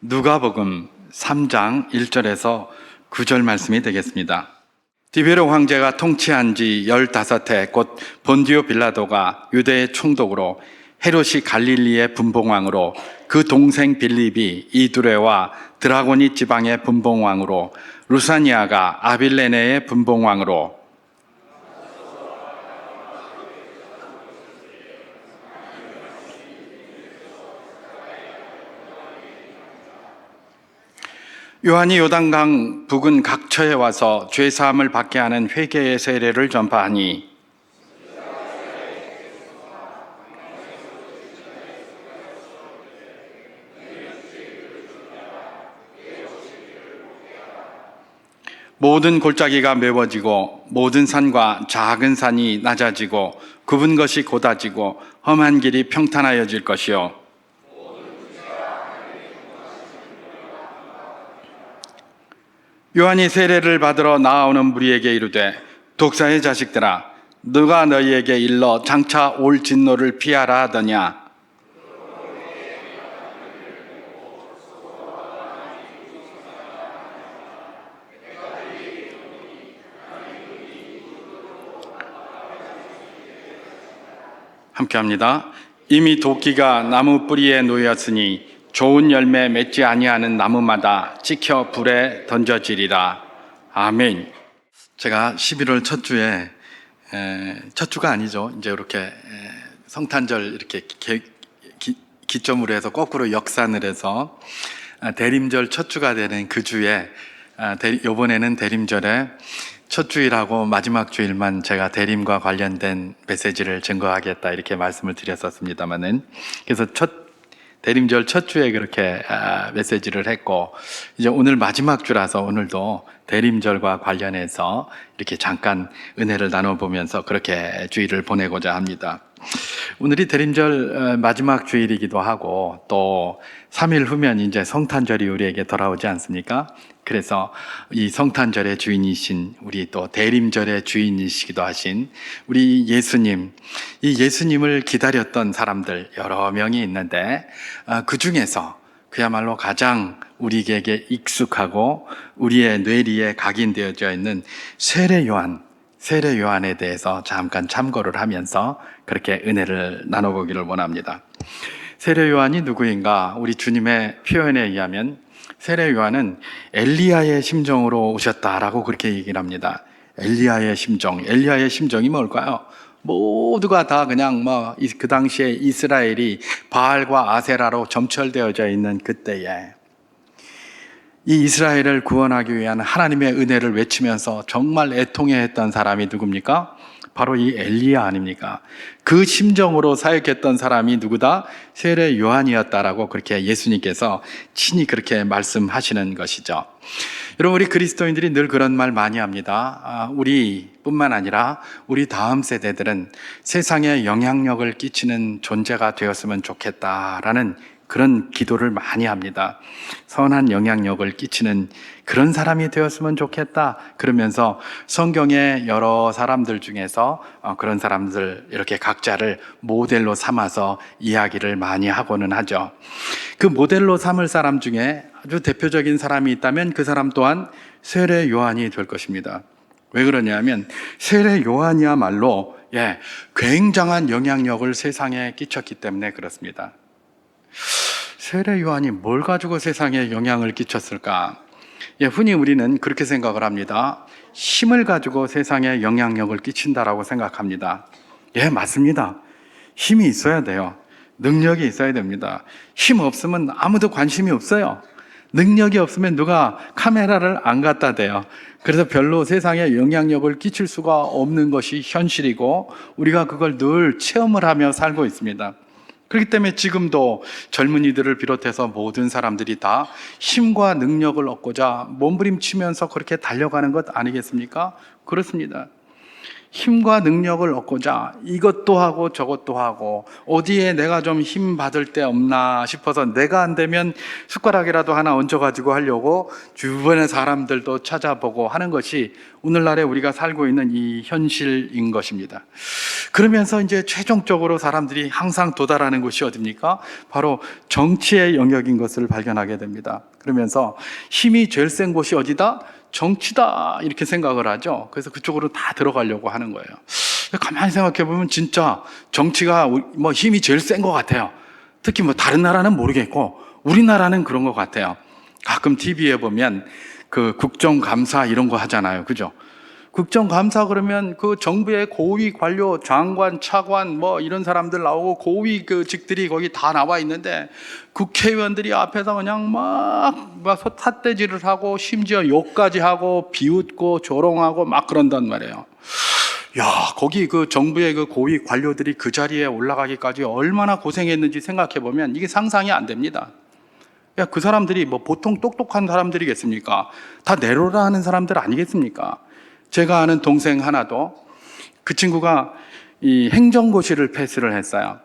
누가복음 3장 1절에서 9절 말씀이 되겠습니다. 디베르 황제가 통치한 지 15해 곧 본디오 빌라도가 유대의 총독으로 헤롯이 갈릴리의 분봉왕으로 그 동생 빌립이 이두레와 드라고니 지방의 분봉왕으로 루사니아가 아빌레네의 분봉왕으로 요한이 요단강 부근 각처에 와서 죄사함을 받게 하는 회개의 세례를 전파하니 모든 골짜기가 메워지고 모든 산과 작은 산이 낮아지고 굽은 것이 곧아지고 험한 길이 평탄하여질 것이요 요한이 세례를 받으러 나아오는 무리에게 이르되 독사의 자식들아 누가 너희에게 일러 장차 올 진노를 피하라 하더냐. 함께합니다. 이미 도끼가 나무 뿌리에 놓였으니 좋은 열매 맺지 아니하는 나무마다 찍혀 불에 던져지리라. 아멘. 제가 11월 첫 주에 첫 주가 아니죠. 이제 이렇게 성탄절 이렇게 기점으로 해서 거꾸로 역산을 해서 대림절 첫 주가 되는 그 주에 이번에는 대림절에 첫 주일하고 마지막 주일만 제가 대림과 관련된 메시지를 증거하겠다 이렇게 말씀을 드렸었습니다만은 그래서 대림절 첫 주에 그렇게 메시지를 했고 이제 오늘 마지막 주라서 오늘도 대림절과 관련해서 이렇게 잠깐 은혜를 나눠보면서 그렇게 주일을 보내고자 합니다. 오늘이 대림절 마지막 주일이기도 하고 또 3일 후면 이제 성탄절이 우리에게 돌아오지 않습니까? 그래서 이 성탄절의 주인이신 우리 또 대림절의 주인이시기도 하신 우리 예수님, 이 예수님을 기다렸던 사람들 여러 명이 있는데 그 중에서 그야말로 가장 우리에게 익숙하고 우리의 뇌리에 각인되어져 있는 세례 요한에 대해서 잠깐 참고를 하면서 그렇게 은혜를 나눠보기를 원합니다. 세례 요한이 누구인가? 우리 주님의 표현에 의하면 세례 요한은 엘리야의 심정으로 오셨다라고 그렇게 얘기를 합니다. 엘리야의 심정이 뭘까요? 모두가 다 그냥 그 당시에 이스라엘이 바알과 아세라로 점철되어져 있는 그때에 이 이스라엘을 구원하기 위한 하나님의 은혜를 외치면서 정말 애통해했던 사람이 누굽니까? 바로 이 엘리야 아닙니까? 그 심정으로 사역했던 사람이 누구다? 세례 요한이었다라고 그렇게 예수님께서 친히 그렇게 말씀하시는 것이죠. 여러분, 우리 그리스도인들이 늘 그런 말 많이 합니다. 우리뿐만 아니라 우리 다음 세대들은 세상에 영향력을 끼치는 존재가 되었으면 좋겠다라는 그런 기도를 많이 합니다. 선한 영향력을 끼치는 그런 사람이 되었으면 좋겠다. 그러면서 성경의 여러 사람들 중에서 그런 사람들 이렇게 각자를 모델로 삼아서 이야기를 많이 하고는 하죠. 그 모델로 삼을 사람 중에 아주 대표적인 사람이 있다면 그 사람 또한 세례 요한이 될 것입니다. 왜 그러냐면 세례 요한이야말로 굉장한 영향력을 세상에 끼쳤기 때문에 그렇습니다. 세례 요한이 뭘 가지고 세상에 영향을 끼쳤을까? 흔히 우리는 그렇게 생각을 합니다. 힘을 가지고 세상에 영향력을 끼친다라고 생각합니다. 맞습니다. 힘이 있어야 돼요. 능력이 있어야 됩니다. 힘 없으면 아무도 관심이 없어요. 능력이 없으면 누가 카메라를 안 갖다 대요. 그래서 별로 세상에 영향력을 끼칠 수가 없는 것이 현실이고 우리가 그걸 늘 체험을 하며 살고 있습니다. 그렇기 때문에 지금도 젊은이들을 비롯해서 모든 사람들이 다 힘과 능력을 얻고자 몸부림치면서 그렇게 달려가는 것 아니겠습니까? 그렇습니다. 힘과 능력을 얻고자 이것도 하고 저것도 하고 어디에 내가 좀 힘 받을 데 없나 싶어서 내가 안 되면 숟가락이라도 하나 얹어가지고 하려고 주변의 사람들도 찾아보고 하는 것이 오늘날에 우리가 살고 있는 이 현실인 것입니다. 그러면서 이제 최종적으로 사람들이 항상 도달하는 곳이 어딥니까? 바로 정치의 영역인 것을 발견하게 됩니다. 그러면서 힘이 제일 센 곳이 어디다? 정치다 이렇게 생각을 하죠. 그래서 그쪽으로 다 들어가려고 하는 거예요. 가만히 생각해 보면 진짜 정치가 뭐 힘이 제일 센 것 같아요. 특히 뭐 다른 나라는 모르겠고 우리나라는 그런 것 같아요. 가끔 TV에 보면 그 국정감사 이런 거 하잖아요. 그죠? 국정감사 그러면 그 정부의 고위 관료, 장관, 차관 뭐 이런 사람들 나오고 고위 그 직들이 거기 다 나와 있는데 국회의원들이 앞에서 그냥 막 삿대질을 하고 심지어 욕까지 하고 비웃고 조롱하고 막 그런단 말이에요. 야, 거기 그 정부의 그 고위 관료들이 그 자리에 올라가기까지 얼마나 고생했는지 생각해 보면 이게 상상이 안 됩니다. 야, 그 사람들이 뭐 보통 똑똑한 사람들이겠습니까? 다 내로라 하는 사람들 아니겠습니까? 제가 아는 동생 하나도 그 친구가 이 행정고시를 패스를 했어요.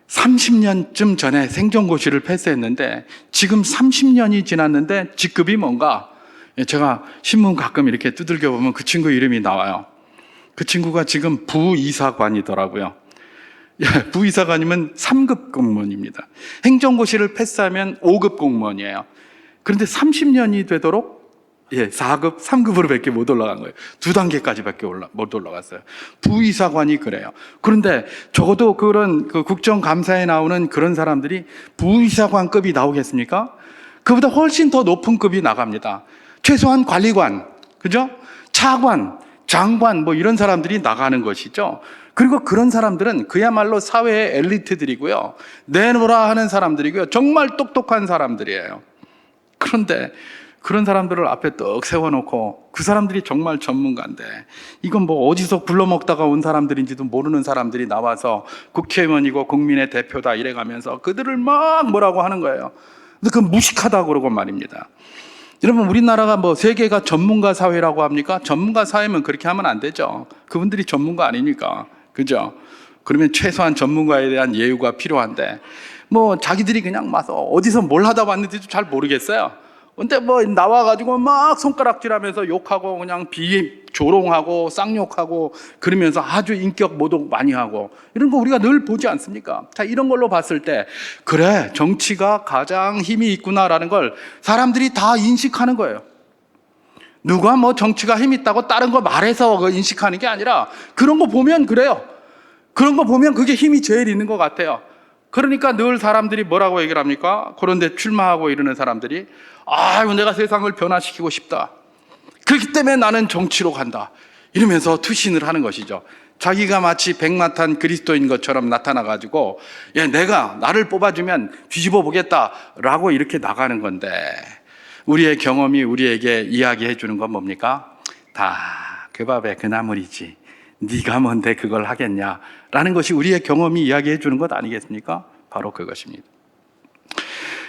30년쯤 전에 행정고시를 패스했는데 지금 30년이 지났는데 직급이 뭔가? 제가 신문 가끔 이렇게 두들겨 보면 그 친구 이름이 나와요. 그 친구가 지금 부이사관이더라고요. 부이사관이면 3급 공무원입니다. 행정고시를 패스하면 5급 공무원이에요. 그런데 30년이 되도록 4급, 3급으로 밖에 못 올라간 거예요. 2단계까지 밖에 못 올라갔어요. 부의사관이 그래요. 그런데 적어도 그런 그 국정감사에 나오는 그런 사람들이 부의사관급이 나오겠습니까? 그보다 훨씬 더 높은 급이 나갑니다. 최소한 관리관, 그죠? 차관, 장관, 뭐 이런 사람들이 나가는 것이죠. 그리고 그런 사람들은 그야말로 사회의 엘리트들이고요. 내노라 하는 사람들이고요. 정말 똑똑한 사람들이에요. 그런데 그런 사람들을 앞에 떡 세워놓고 그 사람들이 정말 전문가인데 이건 뭐 어디서 굴러먹다가 온 사람들인지도 모르는 사람들이 나와서 국회의원이고 국민의 대표다 이래가면서 그들을 막 뭐라고 하는 거예요. 근데 그건 무식하다고 그러고 말입니다. 여러분 우리나라가 뭐 세계가 전문가 사회라고 합니까? 전문가 사회면 그렇게 하면 안 되죠. 그분들이 전문가 아닙니까? 그죠? 그러면 최소한 전문가에 대한 예우가 필요한데 뭐 자기들이 그냥 와서 어디서 뭘 하다 왔는지도 잘 모르겠어요. 근데 뭐 나와가지고 막 손가락질하면서 욕하고 그냥 조롱하고 쌍욕하고 그러면서 아주 인격 모독 많이 하고 이런 거 우리가 늘 보지 않습니까? 자, 이런 걸로 봤을 때 그래 정치가 가장 힘이 있구나라는 걸 사람들이 다 인식하는 거예요. 누가 뭐 정치가 힘 있다고 다른 거 말해서 인식하는 게 아니라 그런 거 보면 그래요. 그런 거 보면 그게 힘이 제일 있는 것 같아요. 그러니까 늘 사람들이 뭐라고 얘기를 합니까? 그런데 출마하고 이러는 사람들이 아유 내가 세상을 변화시키고 싶다. 그렇기 때문에 나는 정치로 간다. 이러면서 투신을 하는 것이죠. 자기가 마치 백마탄 그리스도인 것처럼 나타나가지고 내가 나를 뽑아주면 뒤집어 보겠다라고 이렇게 나가는 건데 우리의 경험이 우리에게 이야기해 주는 건 뭡니까? 다 그 밥에 그 나물이지. 네가 뭔데 그걸 하겠냐라는 것이 우리의 경험이 이야기해 주는 것 아니겠습니까? 바로 그것입니다.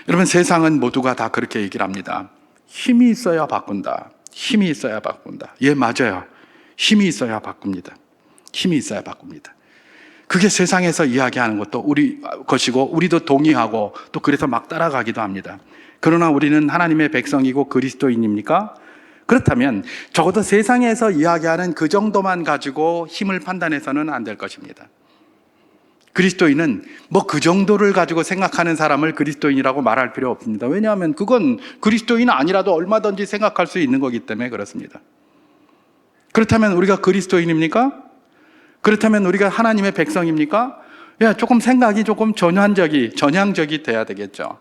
여러분 세상은 모두가 다 그렇게 얘기를 합니다. 힘이 있어야 바꾼다. 힘이 있어야 바꾼다. 예, 맞아요. 힘이 있어야 바꿉니다. 힘이 있어야 바꿉니다. 그게 세상에서 이야기하는 것도 우리 것이고 우리도 동의하고 또 그래서 막 따라가기도 합니다. 그러나 우리는 하나님의 백성이고 그리스도인입니까? 그렇다면 적어도 세상에서 이야기하는 그 정도만 가지고 힘을 판단해서는 안 될 것입니다. 그리스도인은 뭐 그 정도를 가지고 생각하는 사람을 그리스도인이라고 말할 필요 없습니다. 왜냐하면 그건 그리스도인 아니라도 얼마든지 생각할 수 있는 거기 때문에 그렇습니다. 그렇다면 우리가 그리스도인입니까? 그렇다면 우리가 하나님의 백성입니까? 조금 생각이 조금 전향적이 돼야 되겠죠.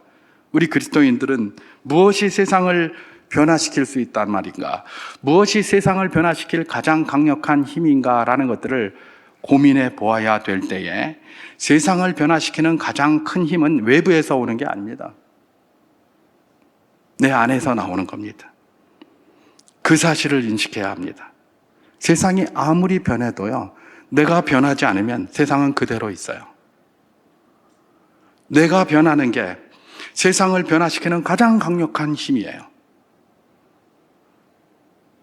우리 그리스도인들은 무엇이 세상을 변화시킬 수 있단 말인가? 무엇이 세상을 변화시킬 가장 강력한 힘인가라는 것들을 고민해 보아야 될 때에 세상을 변화시키는 가장 큰 힘은 외부에서 오는 게 아닙니다. 내 안에서 나오는 겁니다. 그 사실을 인식해야 합니다. 세상이 아무리 변해도요, 내가 변하지 않으면 세상은 그대로 있어요. 내가 변하는 게 세상을 변화시키는 가장 강력한 힘이에요.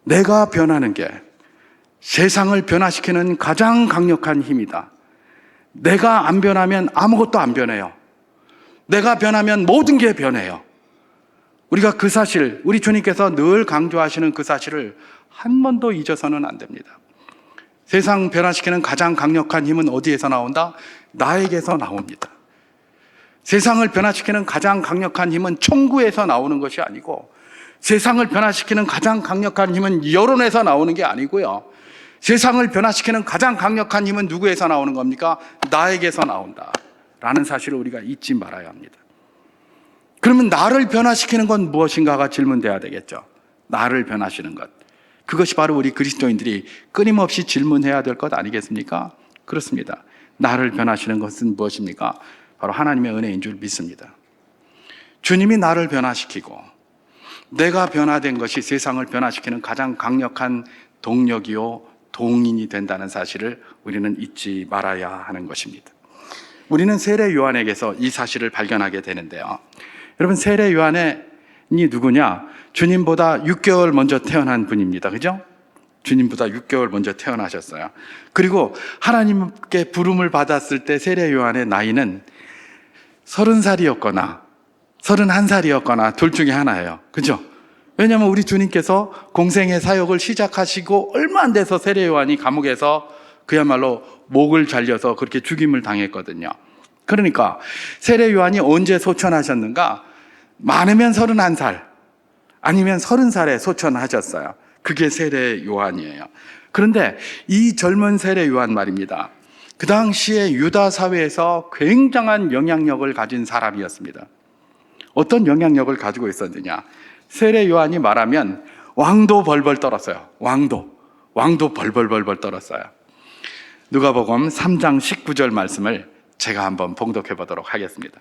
내가 변하는 게 세상을 변화시키는 가장 강력한 힘이다. 내가 안 변하면 아무것도 안 변해요. 내가 변하면 모든 게 변해요. 우리가 그 사실, 우리 주님께서 늘 강조하시는 그 사실을 한 번도 잊어서는 안 됩니다. 세상 변화시키는 가장 강력한 힘은 어디에서 나온다? 나에게서 나옵니다. 세상을 변화시키는 가장 강력한 힘은 천국에서 나오는 것이 아니고, 세상을 변화시키는 가장 강력한 힘은 여론에서 나오는 게 아니고요. 세상을 변화시키는 가장 강력한 힘은 누구에서 나오는 겁니까? 나에게서 나온다 라는 사실을 우리가 잊지 말아야 합니다. 그러면 나를 변화시키는 건 무엇인가가 질문돼야 되겠죠. 나를 변화시키는 것, 그것이 바로 우리 그리스도인들이 끊임없이 질문해야 될 것 아니겠습니까? 그렇습니다. 나를 변화시키는 것은 무엇입니까? 바로 하나님의 은혜인 줄 믿습니다. 주님이 나를 변화시키고 내가 변화된 것이 세상을 변화시키는 가장 강력한 동력이요 동인이 된다는 사실을 우리는 잊지 말아야 하는 것입니다. 우리는 세례 요한에게서 이 사실을 발견하게 되는데요. 여러분, 세례 요한이 누구냐? 주님보다 6개월 먼저 태어난 분입니다. 그죠? 주님보다 6개월 먼저 태어나셨어요. 그리고 하나님께 부름을 받았을 때 세례 요한의 나이는 30살이었거나 31살이었거나 둘 중에 하나예요. 그죠? 왜냐하면 우리 주님께서 공생의 사역을 시작하시고 얼마 안 돼서 세례 요한이 감옥에서 그야말로 목을 잘려서 그렇게 죽임을 당했거든요. 그러니까 세례 요한이 언제 소천하셨는가? 많으면 31살, 아니면 30살에 소천하셨어요. 그게 세례 요한이에요. 그런데 이 젊은 세례 요한 말입니다. 그 당시에 유다 사회에서 굉장한 영향력을 가진 사람이었습니다. 어떤 영향력을 가지고 있었느냐? 세례 요한이 말하면 왕도 벌벌 떨었어요. 왕도 벌벌 떨었어요. 누가복음 3장 19절 말씀을 제가 한번 봉독해 보도록 하겠습니다.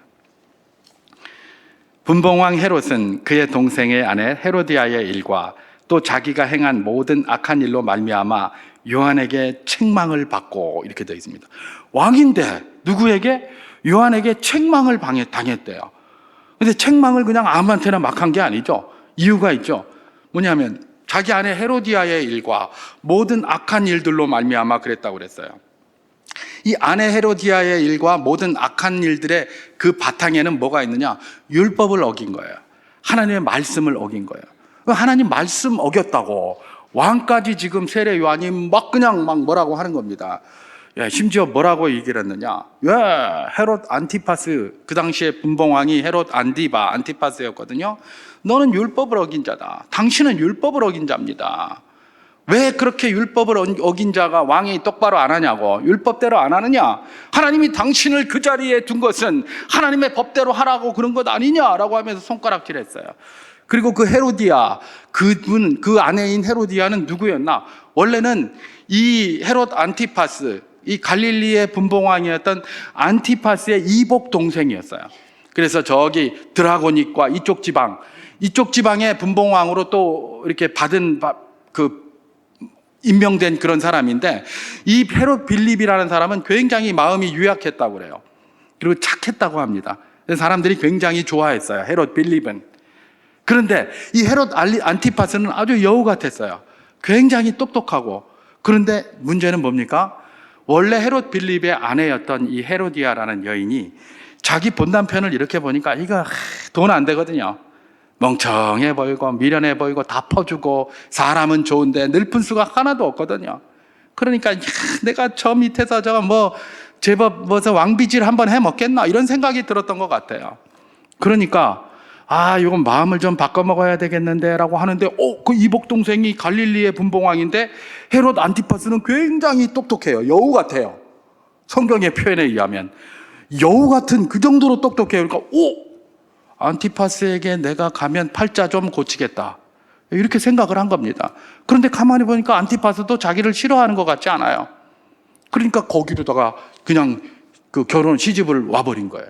분봉왕 헤롯은 그의 동생의 아내 헤로디아의 일과 또 자기가 행한 모든 악한 일로 말미암아 요한에게 책망을 받고, 이렇게 되어 있습니다. 왕인데 누구에게? 요한에게 책망을 당했대요. 근데 책망을 그냥 아무한테나 막 한 게 아니죠. 이유가 있죠. 뭐냐면 자기 아내 헤로디아의 일과 모든 악한 일들로 말미암아 그랬다고 그랬어요. 이 아내 헤로디아의 일과 모든 악한 일들의 그 바탕에는 뭐가 있느냐? 율법을 어긴 거예요. 하나님의 말씀을 어긴 거예요. 하나님 말씀 어겼다고 왕까지 지금 세례 요한이 막 뭐라고 하는 겁니다. 예, 심지어 뭐라고 얘기를 했느냐? 예, 헤롯 안티파스, 그 당시에 분봉왕이 헤롯 안티파스였거든요. 너는 율법을 어긴 자다. 당신은 율법을 어긴 자입니다. 왜 그렇게 율법을 어긴 자가 왕이 똑바로 안 하냐고, 율법대로 안 하느냐? 하나님이 당신을 그 자리에 둔 것은 하나님의 법대로 하라고 그런 것 아니냐라고 하면서 손가락질했어요. 그리고 그 헤로디아, 그 아내인 헤로디아는 누구였나? 원래는 이 헤롯 안티파스, 이 갈릴리의 분봉왕이었던 안티파스의 이복 동생이었어요. 그래서 저기 드라고닉과 이쪽 지방의 분봉왕으로 또 이렇게 받은 임명된 그런 사람인데, 이 헤롯 빌립이라는 사람은 굉장히 마음이 유약했다고 그래요. 그리고 착했다고 합니다. 그래서 사람들이 굉장히 좋아했어요, 헤롯 빌립은. 그런데 이 헤롯 안티파스는 아주 여우 같았어요. 굉장히 똑똑하고. 그런데 문제는 뭡니까? 원래 헤롯 빌립의 아내였던 이 헤로디아라는 여인이 자기 본 남편을 이렇게 보니까 이거 돈 안 되거든요. 멍청해 보이고 미련해 보이고 다 퍼주고 사람은 좋은데 늘픈 수가 하나도 없거든요. 그러니까 내가 저 밑에서 제법 왕비질 한번 해 먹겠나 이런 생각이 들었던 것 같아요. 그러니까 이건 마음을 좀 바꿔 먹어야 되겠는데 라고 하는데, 그 이복 동생이 갈릴리의 분봉왕인데 헤롯 안티파스는 굉장히 똑똑해요. 여우 같아요. 성경의 표현에 의하면 여우 같은 그 정도로 똑똑해요. 그러니까 안티파스에게 내가 가면 팔자 좀 고치겠다, 이렇게 생각을 한 겁니다. 그런데 가만히 보니까 안티파스도 자기를 싫어하는 것 같지 않아요. 그러니까 거기로다가 그냥 시집을 와버린 거예요.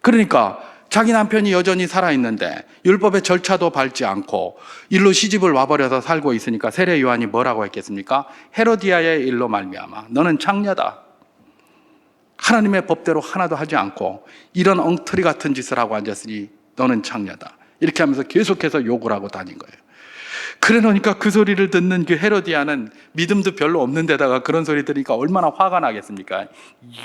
그러니까 자기 남편이 여전히 살아있는데 율법의 절차도 밟지 않고 일로 시집을 와버려서 살고 있으니까 세례 요한이 뭐라고 했겠습니까? 헤로디아의 일로 말미암아 너는 창녀다. 하나님의 법대로 하나도 하지 않고 이런 엉터리 같은 짓을 하고 앉았으니 너는 창녀다. 이렇게 하면서 계속해서 욕을 하고 다닌 거예요. 그래 놓으니까 그 소리를 듣는 그 헤로디아는 믿음도 별로 없는 데다가 그런 소리 들으니까 얼마나 화가 나겠습니까?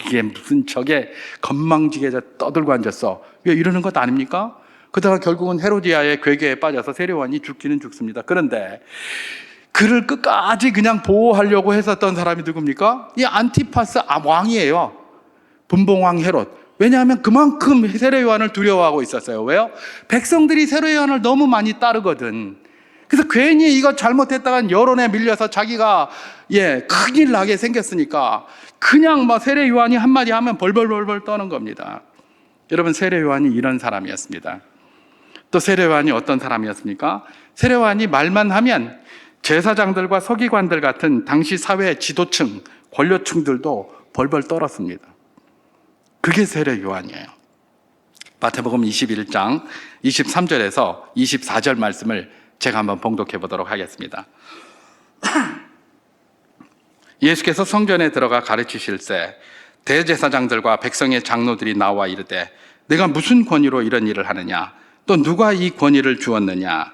이게 무슨 저게 건망지게 떠들고 앉았어. 왜 이러는 것 아닙니까? 그러다가 결국은 헤로디아의 괴계에 빠져서 세례요한이 죽기는 죽습니다. 그런데 그를 끝까지 그냥 보호하려고 했었던 사람이 누굽니까? 이 안티파스 왕이에요. 분봉왕 헤롯. 왜냐하면 그만큼 세례요한을 두려워하고 있었어요. 왜요? 백성들이 세례요한을 너무 많이 따르거든. 그래서 괜히 이거 잘못했다간 여론에 밀려서 자기가 큰일 나게 생겼으니까 그냥 막 세례요한이 한마디 하면 벌벌벌벌 떠는 겁니다. 여러분, 세례요한이 이런 사람이었습니다. 또 세례요한이 어떤 사람이었습니까? 세례요한이 말만 하면 제사장들과 서기관들 같은 당시 사회 지도층, 권력층들도 벌벌 떨었습니다. 그게 세례요한이에요. 마태복음 21장 23절에서 24절 말씀을 제가 한번 봉독해 보도록 하겠습니다. 예수께서 성전에 들어가 가르치실새 대제사장들과 백성의 장로들이 나와 이르되 내가 무슨 권위로 이런 일을 하느냐? 또 누가 이 권위를 주었느냐?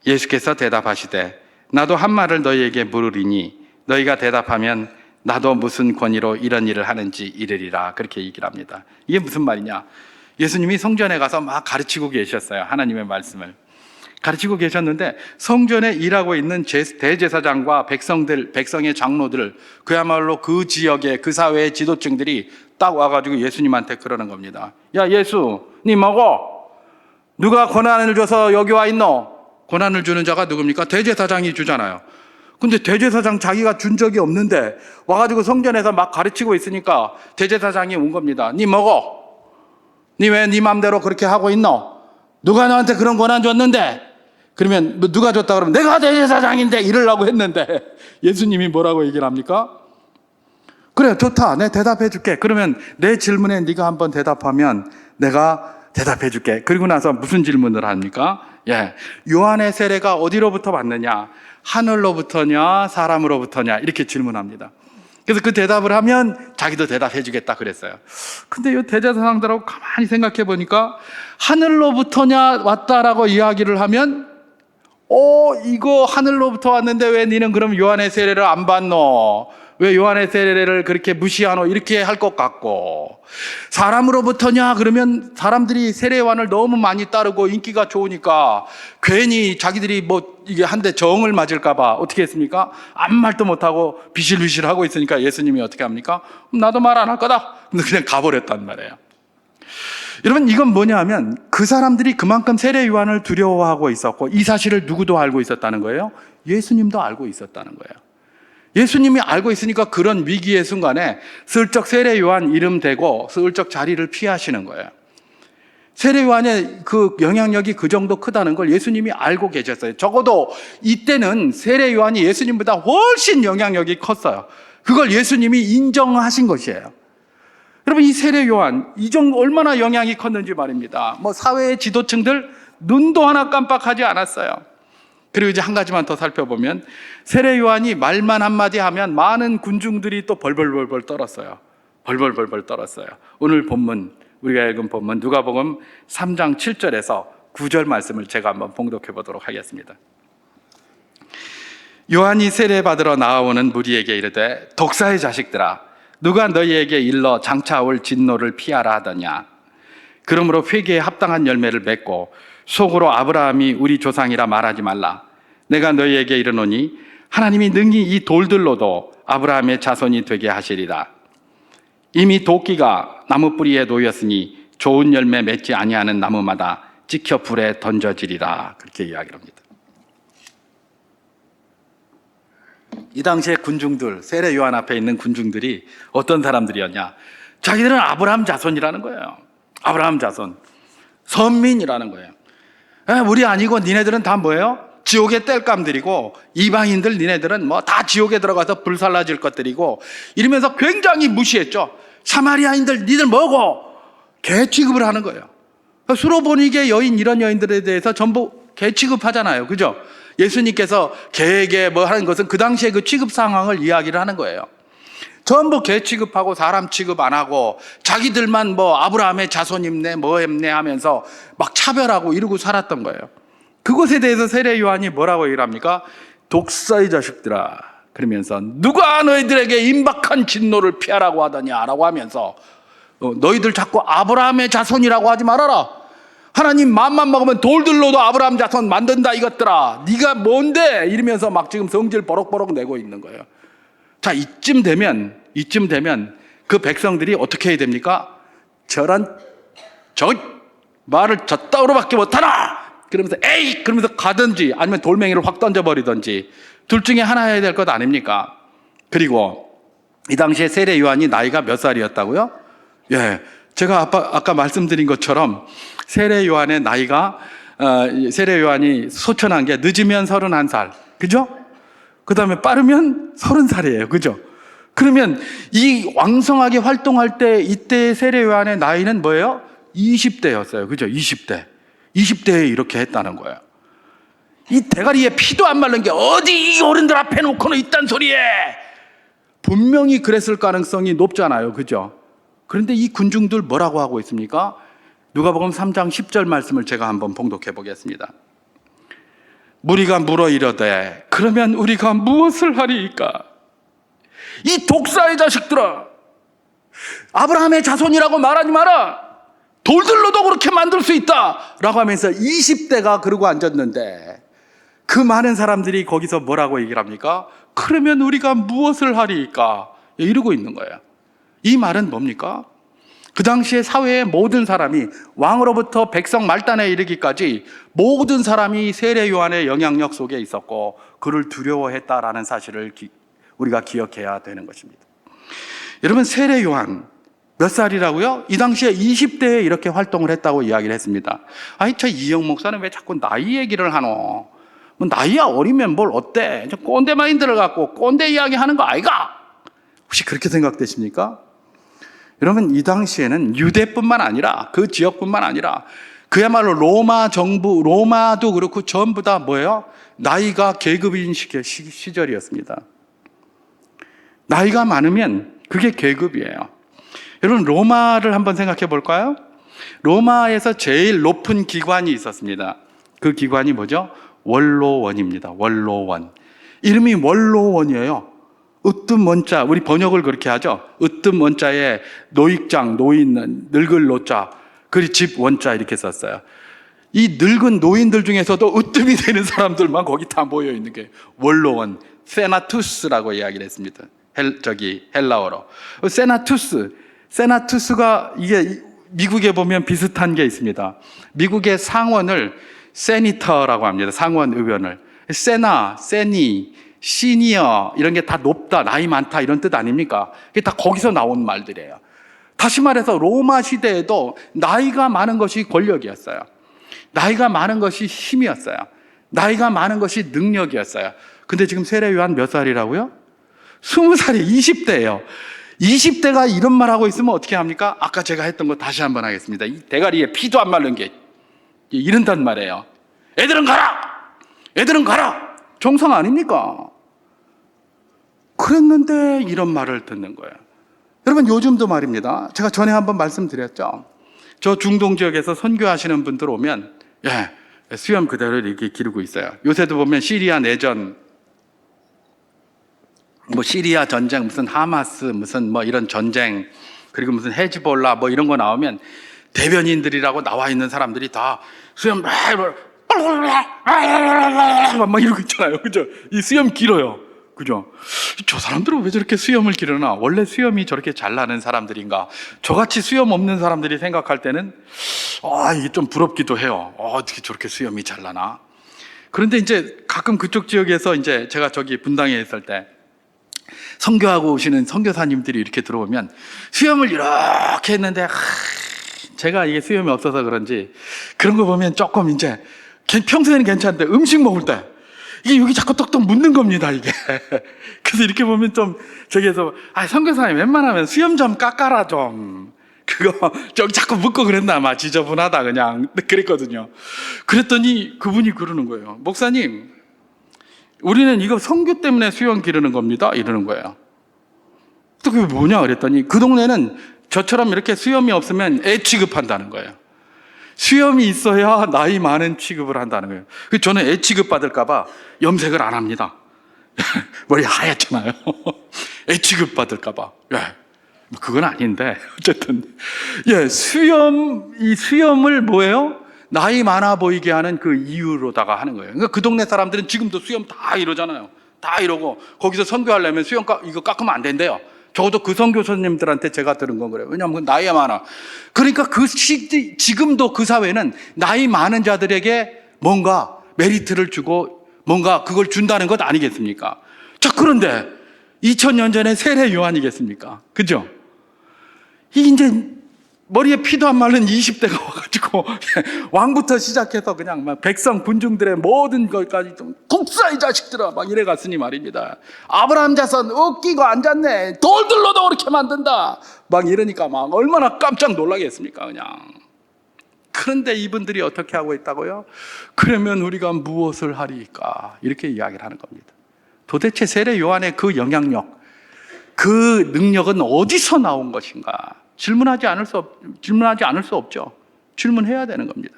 예수께서 대답하시되 나도 한 말을 너희에게 물으리니 너희가 대답하면 나도 무슨 권위로 이런 일을 하는지 이르리라. 그렇게 얘기를 합니다. 이게 무슨 말이냐? 예수님이 성전에 가서 막 가르치고 계셨어요. 하나님의 말씀을 가르치고 계셨는데 성전에 일하고 있는 대제사장과 백성의 장로들, 그야말로 그 지역의 그 사회의 지도층들이 딱 와가지고 예수님한테 그러는 겁니다. 야, 예수, 니 뭐고? 누가 권한을 줘서 여기 와 있노? 권한을 주는 자가 누굽니까? 대제사장이 주잖아요. 근데 대제사장 자기가 준 적이 없는데 와가지고 성전에서 막 가르치고 있으니까 대제사장이 온 겁니다. 니 뭐고? 니 왜 니 맘대로 그렇게 하고 있노? 누가 너한테 그런 권한 줬는데? 그러면 누가 줬다 그러면 내가 대제사장인데 이러려고 했는데 예수님이 뭐라고 얘기를 합니까? 그래, 좋다. 내 대답해 줄게. 그러면 내 질문에 네가 한번 대답하면 내가 대답해 줄게. 그리고 나서 무슨 질문을 합니까? 요한의 세례가 어디로부터 왔느냐? 하늘로부터냐? 사람으로부터냐? 이렇게 질문합니다. 그래서 그 대답을 하면 자기도 대답해 주겠다 그랬어요. 근데 이 대제사장들하고 가만히 생각해 보니까 하늘로부터냐 왔다라고 이야기를 하면 이거 하늘로부터 왔는데 왜 니는 그럼 요한의 세례를 안 받노? 왜 요한의 세례를 그렇게 무시하노? 이렇게 할 것 같고, 사람으로부터냐 그러면 사람들이 세례요한을 너무 많이 따르고 인기가 좋으니까 괜히 자기들이 뭐 이게 한대 정을 맞을까 봐 어떻게 했습니까? 아무 말도 못하고 비실비실 하고 있으니까 예수님이 어떻게 합니까? 나도 말 안 할 거다. 근데 그냥 가버렸단 말이에요. 여러분, 이건 뭐냐 하면 그 사람들이 그만큼 세례요한을 두려워하고 있었고 이 사실을 누구도 알고 있었다는 거예요? 예수님도 알고 있었다는 거예요. 예수님이 알고 있으니까 그런 위기의 순간에 슬쩍 세례요한 이름 대고 슬쩍 자리를 피하시는 거예요. 세례요한의 그 영향력이 그 정도 크다는 걸 예수님이 알고 계셨어요. 적어도 이때는 세례요한이 예수님보다 훨씬 영향력이 컸어요. 그걸 예수님이 인정하신 것이에요. 여러분, 이 세례요한 이 정도 얼마나 영향이 컸는지 말입니다. 뭐 사회의 지도층들 눈도 하나 깜빡하지 않았어요. 그리고 이제 한 가지만 더 살펴보면 세례요한이 말만 한마디 하면 많은 군중들이 또 벌벌벌벌 떨었어요. 벌벌벌벌 떨었어요. 오늘 본문, 우리가 읽은 본문 누가복음 3장 7절에서 9절 말씀을 제가 한번 봉독해 보도록 하겠습니다. 요한이 세례받으러 나아오는 무리에게 이르되 독사의 자식들아, 누가 너희에게 일러 장차 올 진노를 피하라 하더냐? 그러므로 회개에 합당한 열매를 맺고 속으로 아브라함이 우리 조상이라 말하지 말라. 내가 너희에게 이르노니 하나님이 능히 이 돌들로도 아브라함의 자손이 되게 하시리라. 이미 도끼가 나무 뿌리에 놓였으니 좋은 열매 맺지 아니하는 나무마다 찍혀 불에 던져지리라. 그렇게 이야기를 합니다. 이 당시에 군중들, 세례 요한 앞에 있는 군중들이 어떤 사람들이었냐? 자기들은 아브라함 자손이라는 거예요. 아브라함 자손, 선민이라는 거예요. 우리 아니고 니네들은 다 뭐예요? 지옥의 땔감들이고, 이방인들 니네들은 뭐 다 지옥에 들어가서 불살라질 것들이고, 이러면서 굉장히 무시했죠. 사마리아인들 니들 뭐고? 개 취급을 하는 거예요. 수로보니게 여인, 이런 여인들에 대해서 전부 개 취급하잖아요. 그죠? 예수님께서 개에게 뭐 하는 것은 그 당시에 그 취급 상황을 이야기를 하는 거예요. 전부 개 취급하고 사람 취급 안 하고 자기들만 뭐 아브라함의 자손 입네 뭐 했네 하면서 막 차별하고 이러고 살았던 거예요. 그것에 대해서 세례 요한이 뭐라고 얘기를 합니까? 독사의 자식들아, 그러면서 누가 너희들에게 임박한 진노를 피하라고 하더냐 라고 하면서 너희들 자꾸 아브라함의 자손이라고 하지 말아라. 하나님 마음만 먹으면 돌들로도 아브라함 자손 만든다 이것들아, 네가 뭔데? 이러면서 막 지금 성질 버럭버럭 내고 있는 거예요. 자, 이쯤 되면 그 백성들이 어떻게 해야 됩니까? 저 말을 저따위로밖에 못하나? 그러면서 에이! 그러면서 가든지 아니면 돌멩이를 확 던져버리든지 둘 중에 하나 해야 될 것 아닙니까? 그리고 이 당시에 세례 요한이 나이가 몇 살이었다고요? 예, 제가 아까 말씀드린 것처럼 세례 요한의 나이가 세례 요한이 소천한 게 늦으면 31살, 그죠? 그 다음에 빠르면 30살이에요, 그죠? 그러면 이 왕성하게 활동할 때 이때 세례 요한의 나이는 뭐예요? 20대였어요, 그죠? 20대에 이렇게 했다는 거예요. 이 대가리에 피도 안 마른 게 어디 이 어른들 앞에 놓고는 있단 소리에. 분명히 그랬을 가능성이 높잖아요, 그죠? 그런데 이 군중들 뭐라고 하고 있습니까? 누가복음 3장 10절 말씀을 제가 한번 봉독해 보겠습니다. 무리가 물어 이르되 그러면 우리가 무엇을 하리이까? 이 독사의 자식들아, 아브라함의 자손이라고 말하지 마라. 돌들로도 그렇게 만들 수 있다 라고 하면서 20대가 그러고 앉았는데 그 많은 사람들이 거기서 뭐라고 얘기를 합니까? 그러면 우리가 무엇을 하리이까? 이러고 있는 거예요. 이 말은 뭡니까? 그 당시에 사회의 모든 사람이, 왕으로부터 백성 말단에 이르기까지 모든 사람이 세례 요한의 영향력 속에 있었고 그를 두려워했다라는 사실을 우리가 기억해야 되는 것입니다. 여러분, 세례 요한 몇 살이라고요? 이 당시에 20대에 이렇게 활동을 했다고 이야기를 했습니다. 아니, 저 이영 목사는 왜 자꾸 나이 얘기를 하노? 뭐 나이야 어리면 뭘 어때? 저 꼰대 마인드를 갖고 꼰대 이야기 하는 거 아이가? 혹시 그렇게 생각되십니까? 여러분, 이 당시에는 유대뿐만 아니라 그 지역뿐만 아니라 그야말로 로마 정부, 로마도 그렇고 전부 다 뭐예요? 나이가 계급인 시절이었습니다. 나이가 많으면 그게 계급이에요. 여러분, 로마를 한번 생각해 볼까요? 로마에서 제일 높은 기관이 있었습니다. 그 기관이 뭐죠? 원로원입니다. 원로원. 이름이 원로원이에요. 으뜸 원자, 우리 번역을 그렇게 하죠. 으뜸 원자에 노익장, 노인, 늙을 노자, 그리고 집 원자 이렇게 썼어요. 이 늙은 노인들 중에서도 으뜸이 되는 사람들만 거기 다 모여 있는 게 원로원, 세나투스라고 이야기를 했습니다. 헬라어로. 세나투스가 이게 미국에 보면 비슷한 게 있습니다. 미국의 상원을 세니터라고 합니다. 상원 의원을. 세니, 시니어 이런 게 다 높다, 나이 많다 이런 뜻 아닙니까? 이게 다 거기서 나온 말들이에요. 다시 말해서 로마 시대에도 나이가 많은 것이 권력이었어요. 나이가 많은 것이 힘이었어요. 나이가 많은 것이 능력이었어요. 근데 지금 세례 요한 몇 살이라고요? 20살이 20대예요. 20대가 이런 말 하고 있으면 어떻게 합니까? 아까 제가 했던 거 다시 한번 하겠습니다. 이 대가리에 피도 안 마른 게 이런단 말이에요. 애들은 가라! 정상 아닙니까? 그랬는데 이런 말을 듣는 거예요. 여러분, 요즘도 말입니다. 제가 전에 한번 말씀드렸죠. 저 중동 지역에서 선교하시는 분들 오면 수염 그대로 이렇게 기르고 있어요. 요새도 보면 시리아 내전, 뭐 시리아 전쟁, 무슨 하마스, 무슨 뭐 이런 전쟁, 그리고 무슨 헤즈볼라 뭐 이런 거 나오면 대변인들이라고 나와 있는 사람들이 다 수염 막 이러고 있잖아요. 그죠? 이 수염 길어요. 그죠? 저 사람들은 왜 저렇게 수염을 기르나? 원래 수염이 저렇게 잘 나는 사람들인가? 저같이 수염 없는 사람들이 생각할 때는 이게 좀 부럽기도 해요. 어떻게 저렇게 수염이 잘 나나? 그런데 이제 가끔 그쪽 지역에서 이제 제가 저기 분당에 있을 때 선교하고 오시는 선교사님들이 이렇게 들어오면 수염을 이렇게 했는데 제가 이게 수염이 없어서 그런지 그런 거 보면 조금 이제 평소에는 괜찮은데 음식 먹을 때 이게 여기 자꾸 똑똑 묻는 겁니다, 이게. 그래서 이렇게 보면 좀 저기에서 선교사님 웬만하면 수염 좀 깎아라 좀. 그거 저기 자꾸 묻고 그랬나 아마 지저분하다 그냥 그랬거든요. 그랬더니 그분이 그러는 거예요. 목사님, 우리는 이거 선교 때문에 수염 기르는 겁니다. 이러는 거예요. 또 그게 뭐냐 그랬더니 그 동네는 저처럼 이렇게 수염이 없으면 애 취급한다는 거예요. 수염이 있어야 나이 많은 취급을 한다는 거예요. 저는 애 취급 받을까봐 염색을 안 합니다. 머리 하얗잖아요. 애 취급 받을까봐. 그건 아닌데 어쨌든 이 수염을 뭐예요? 나이 많아 보이게 하는 그 이유로다가 하는 거예요. 그러니까 그 동네 사람들은 지금도 수염 다 이러잖아요. 다 이러고 거기서 선교하려면 수염 이거 깎으면 안 된대요. 적어도 그 선교사님들한테 제가 들은 건 그래요. 왜냐하면 나이가 많아. 그러니까 지금도 그 사회는 나이 많은 자들에게 뭔가 메리트를 주고 뭔가 그걸 준다는 것 아니겠습니까? 자, 그런데 2000년 전에 세례 요한이겠습니까? 그죠? 이제 머리에 피도 안 마른 20대가 와가지고 왕부터 시작해서 그냥 막 백성 군중들의 모든 것까지 좀 국사의 자식들아 막 이래 갔으니 말입니다. 아브라함 자손 웃기고 앉았네. 돌들로도 그렇게 만든다. 막 이러니까 막 얼마나 깜짝 놀라겠습니까 그냥. 그런데 이분들이 어떻게 하고 있다고요? 그러면 우리가 무엇을 하리까? 이렇게 이야기를 하는 겁니다. 도대체 세례 요한의 그 영향력, 그 능력은 어디서 나온 것인가? 질문하지 않을 수 없죠. 질문해야 되는 겁니다.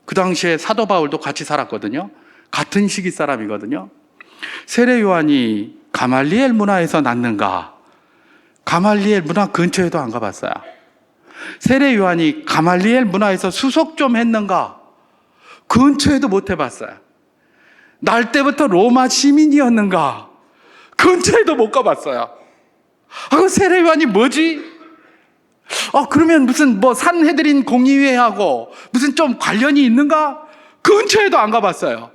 그 당시에 사도 바울도 같이 살았거든요. 같은 시기 사람이거든요. 세례 요한이 가말리엘 문화에서 났는가? 가말리엘 문화 근처에도 안 가봤어요. 세례 요한이 가말리엘 문화에서 수속 좀 했는가? 근처에도 못 해봤어요. 날 때부터 로마 시민이었는가? 근처에도 못 가봤어요. 그 세례 요한이 뭐지? 그러면 무슨 산헤드린 공의회하고 무슨 좀 관련이 있는가? 근처에도 안 가봤어요.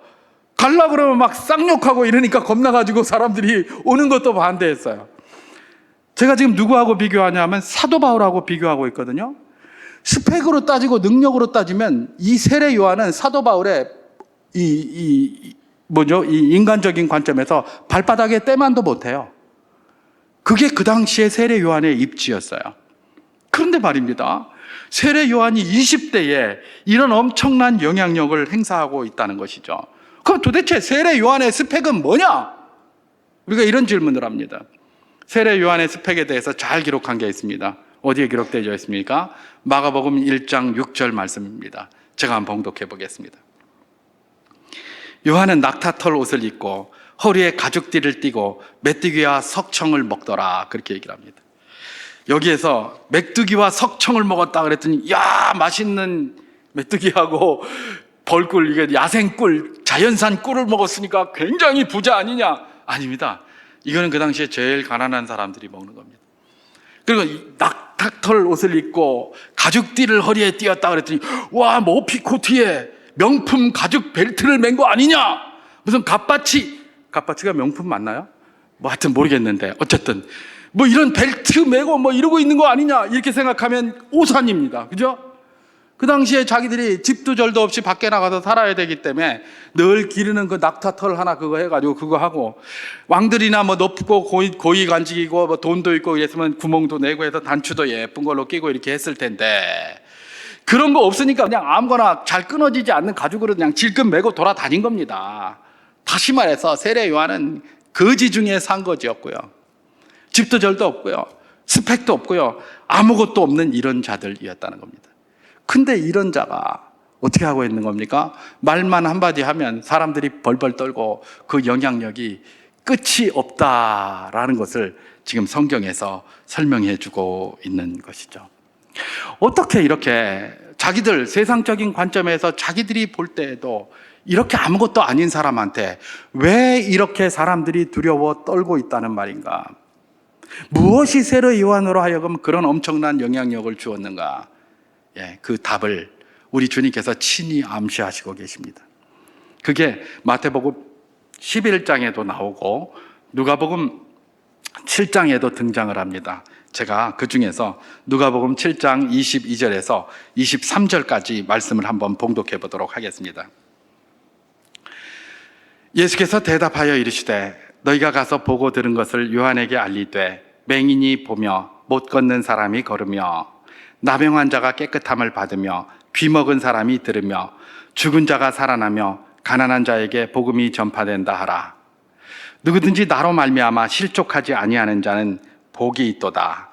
갈라 그러면 막 쌍욕하고 이러니까 겁나가지고 사람들이 오는 것도 반대했어요. 제가 지금 누구하고 비교하냐면 사도 바울하고 비교하고 있거든요. 스펙으로 따지고 능력으로 따지면 이 세례 요한은 사도 바울의 이 인간적인 관점에서 발바닥에 때만도 못해요. 그게 그 당시에 세례 요한의 입지였어요. 그런데 말입니다. 세례 요한이 20대에 이런 엄청난 영향력을 행사하고 있다는 것이죠. 그럼 도대체 세례 요한의 스펙은 뭐냐? 우리가 이런 질문을 합니다. 세례 요한의 스펙에 대해서 잘 기록한 게 있습니다. 어디에 기록되어 있습니까? 마가복음 1장 6절 말씀입니다. 제가 한번 봉독해 보겠습니다. 요한은 낙타털 옷을 입고 허리에 가죽띠를 띠고 메뚜기와 석청을 먹더라. 그렇게 얘기를 합니다. 여기에서 메뚜기와 석청을 먹었다 그랬더니 야, 맛있는 메뚜기하고 벌꿀, 이게 야생꿀, 자연산 꿀을 먹었으니까 굉장히 부자 아니냐? 아닙니다. 이거는 그 당시에 제일 가난한 사람들이 먹는 겁니다. 그리고 낙타털 옷을 입고 가죽띠를 허리에 띄었다 그랬더니 와, 모피코트에 명품 가죽 벨트를 맨 거 아니냐? 무슨 갓바치가 명품 맞나요? 하여튼 모르겠는데 어쨌든 이런 벨트 메고 이러고 있는 거 아니냐? 이렇게 생각하면 오산입니다. 그죠? 그 당시에 자기들이 집도 절도 없이 밖에 나가서 살아야 되기 때문에 늘 기르는 그 낙타털 하나 그거 해가지고 그거 하고 왕들이나 높고 고위 간직이고 돈도 있고 이랬으면 구멍도 내고 해서 단추도 예쁜 걸로 끼고 이렇게 했을 텐데 그런 거 없으니까 그냥 아무거나 잘 끊어지지 않는 가죽으로 그냥 질끈 메고 돌아다닌 겁니다. 다시 말해서 세례 요한은 거지 중에 산거지였고요. 집도 절도 없고요. 스펙도 없고요. 아무것도 없는 이런 자들이었다는 겁니다. 근데 이런 자가 어떻게 하고 있는 겁니까? 말만 한마디 하면 사람들이 벌벌 떨고 그 영향력이 끝이 없다라는 것을 지금 성경에서 설명해 주고 있는 것이죠. 어떻게 이렇게 자기들 세상적인 관점에서 자기들이 볼 때에도 이렇게 아무것도 아닌 사람한테 왜 이렇게 사람들이 두려워 떨고 있다는 말인가? 무엇이 세례 요한으로 하여금 그런 엄청난 영향력을 주었는가? 그 답을 우리 주님께서 친히 암시하시고 계십니다. 그게 마태복음 11장에도 나오고 누가복음 7장에도 등장을 합니다. 제가 그 중에서 누가복음 7장 22절에서 23절까지 말씀을 한번 봉독해 보도록 하겠습니다. 예수께서 대답하여 이르시되 너희가 가서 보고 들은 것을 요한에게 알리되 맹인이 보며 못 걷는 사람이 걸으며 나병 자가 깨끗함을 받으며 귀먹은 사람이 들으며 죽은 자가 살아나며 가난한 자에게 복음이 전파된다 하라. 누구든지 나로 말미암아 실족하지 아니하는 자는 복이 있도다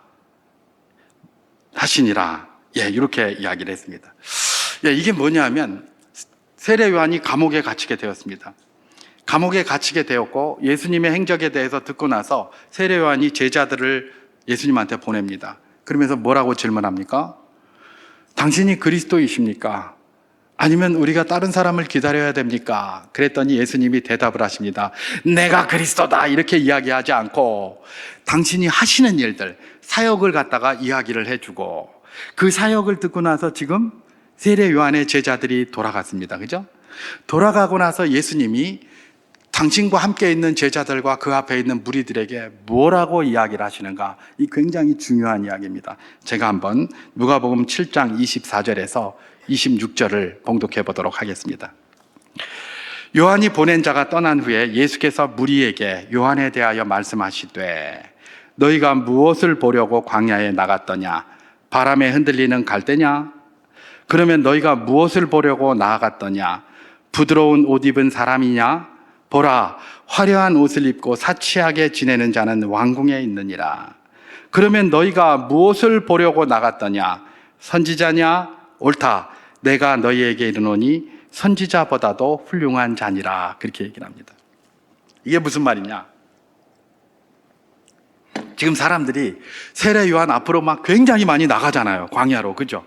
하시니라. 이렇게 이야기를 했습니다. 이게 뭐냐면 세례 요한이 감옥에 갇히게 되었습니다. 감옥에 갇히게 되었고 예수님의 행적에 대해서 듣고 나서 세례 요한이 제자들을 예수님한테 보냅니다. 그러면서 뭐라고 질문합니까? 당신이 그리스도이십니까? 아니면 우리가 다른 사람을 기다려야 됩니까? 그랬더니 예수님이 대답을 하십니다. 내가 그리스도다 이렇게 이야기하지 않고 당신이 하시는 일들, 사역을 갖다가 이야기를 해주고 그 사역을 듣고 나서 지금 세례 요한의 제자들이 돌아갔습니다. 그죠? 돌아가고 나서 예수님이 당신과 함께 있는 제자들과 그 앞에 있는 무리들에게 뭐라고 이야기를 하시는가? 이 굉장히 중요한 이야기입니다. 제가 한번 누가복음 7장 24절에서 26절을 봉독해 보도록 하겠습니다. 요한이 보낸 자가 떠난 후에 예수께서 무리에게 요한에 대하여 말씀하시되 너희가 무엇을 보려고 광야에 나갔더냐? 바람에 흔들리는 갈대냐? 그러면 너희가 무엇을 보려고 나아갔더냐? 부드러운 옷 입은 사람이냐? 보라, 화려한 옷을 입고 사치하게 지내는 자는 왕궁에 있느니라. 그러면 너희가 무엇을 보려고 나갔더냐? 선지자냐? 옳다. 내가 너희에게 이르노니 선지자보다도 훌륭한 자니라. 그렇게 얘기를 합니다. 이게 무슨 말이냐? 지금 사람들이 세례 요한 앞으로 막 굉장히 많이 나가잖아요. 광야로. 그죠?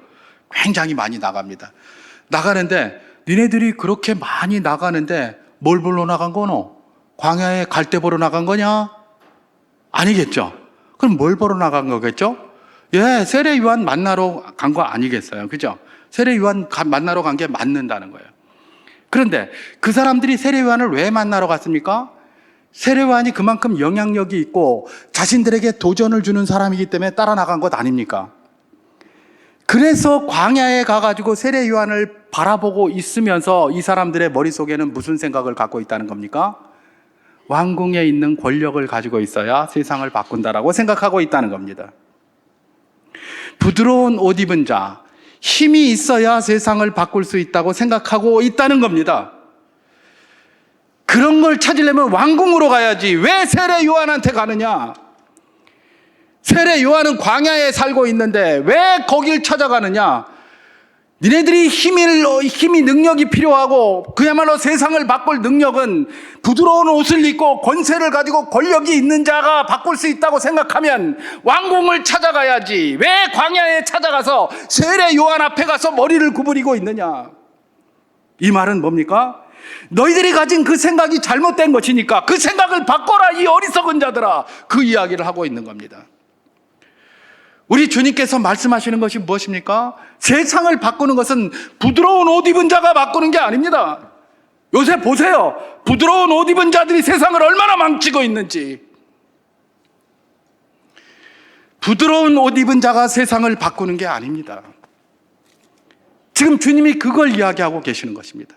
굉장히 많이 나갑니다. 나가는데 니네들이 그렇게 많이 나가는데 뭘 보러 나간 거노? 광야에 갈대 보러 나간 거냐? 아니겠죠? 그럼 뭘 보러 나간 거겠죠? 세례 요한 만나러 간 거 아니겠어요? 그죠? 세례 요한 만나러 간 게 맞는다는 거예요. 그런데 그 사람들이 세례 요한을 왜 만나러 갔습니까? 세례 요한이 그만큼 영향력이 있고 자신들에게 도전을 주는 사람이기 때문에 따라 나간 것 아닙니까? 그래서 광야에 가가지고 세례 요한을 바라보고 있으면서 이 사람들의 머릿속에는 무슨 생각을 갖고 있다는 겁니까? 왕궁에 있는 권력을 가지고 있어야 세상을 바꾼다라고 생각하고 있다는 겁니다. 부드러운 옷 입은 자, 힘이 있어야 세상을 바꿀 수 있다고 생각하고 있다는 겁니다. 그런 걸 찾으려면 왕궁으로 가야지 왜 세례 요한한테 가느냐? 세례 요한은 광야에 살고 있는데 왜 거길 찾아가느냐? 니네들이 힘이 능력이 필요하고 그야말로 세상을 바꿀 능력은 부드러운 옷을 입고 권세를 가지고 권력이 있는 자가 바꿀 수 있다고 생각하면 왕궁을 찾아가야지 왜 광야에 찾아가서 세례 요한 앞에 가서 머리를 구부리고 있느냐? 이 말은 뭡니까? 너희들이 가진 그 생각이 잘못된 것이니까 그 생각을 바꿔라 이 어리석은 자들아, 그 이야기를 하고 있는 겁니다. 우리 주님께서 말씀하시는 것이 무엇입니까? 세상을 바꾸는 것은 부드러운 옷 입은 자가 바꾸는 게 아닙니다. 요새 보세요. 부드러운 옷 입은 자들이 세상을 얼마나 망치고 있는지. 부드러운 옷 입은 자가 세상을 바꾸는 게 아닙니다. 지금 주님이 그걸 이야기하고 계시는 것입니다.